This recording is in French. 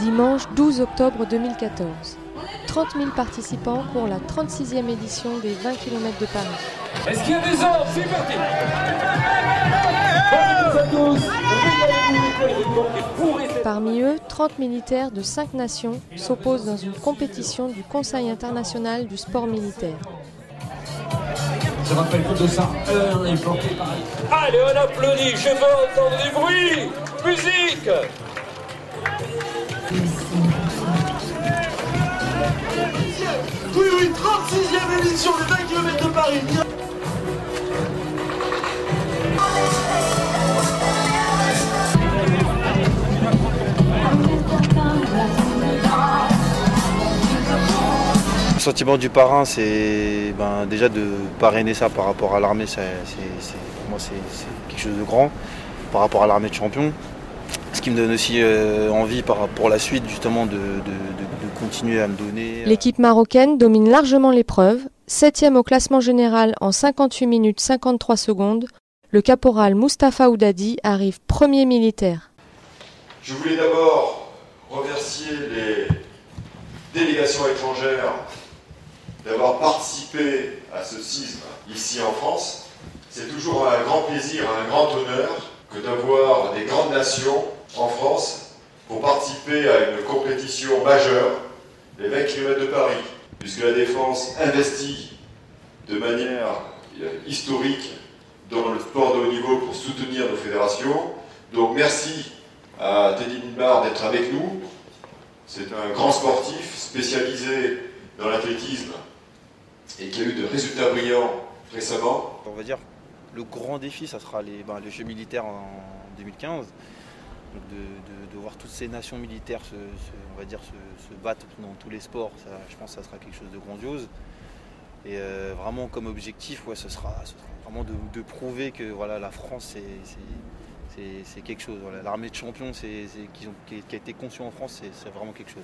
Dimanche 12 octobre 2014. 30 000 participants courent la 36e édition des 20 km de Paris. Est-ce qu'il y a des ordres? C'est parti! Parmi eux, 30 militaires de 5 nations s'opposent dans une compétition du Conseil international du sport militaire. Je rappelle que 201 est porté par... Allez, on applaudit, je veux entendre du bruit! Musique! Oui, 36e édition des 20 km de Paris. Le sentiment du parrain, c'est déjà de parrainer ça par rapport à l'armée, pour moi c'est quelque chose de grand par rapport à l'armée de champions. Ce qui me donne aussi envie pour la suite justement de continuer à me donner. L'équipe marocaine domine largement l'épreuve, 7e au classement général en 58 minutes 53 secondes. Le caporal Mustapha Oudadi arrive premier militaire. Je voulais d'abord remercier les délégations étrangères d'avoir participé à ce CISM ici en France. C'est toujours un grand plaisir, un grand honneur que d'avoir des grandes nations en France pour participer à une compétition majeure, les 20 km de Paris, puisque la Défense investit de manière historique dans le sport de haut niveau pour soutenir nos fédérations. Donc merci à Teddy Midmar d'être avec nous. C'est un grand sportif spécialisé dans l'athlétisme et qui a eu de résultats brillants récemment. On va dire le grand défi, ça sera les Jeux militaires en 2015. Donc de voir toutes ces nations militaires se battre dans tous les sports, je pense que ça sera quelque chose de grandiose. Et vraiment comme objectif, ce sera vraiment de prouver que voilà, la France c'est quelque chose. Voilà. L'armée de champions qui a été conçue en France, c'est vraiment quelque chose.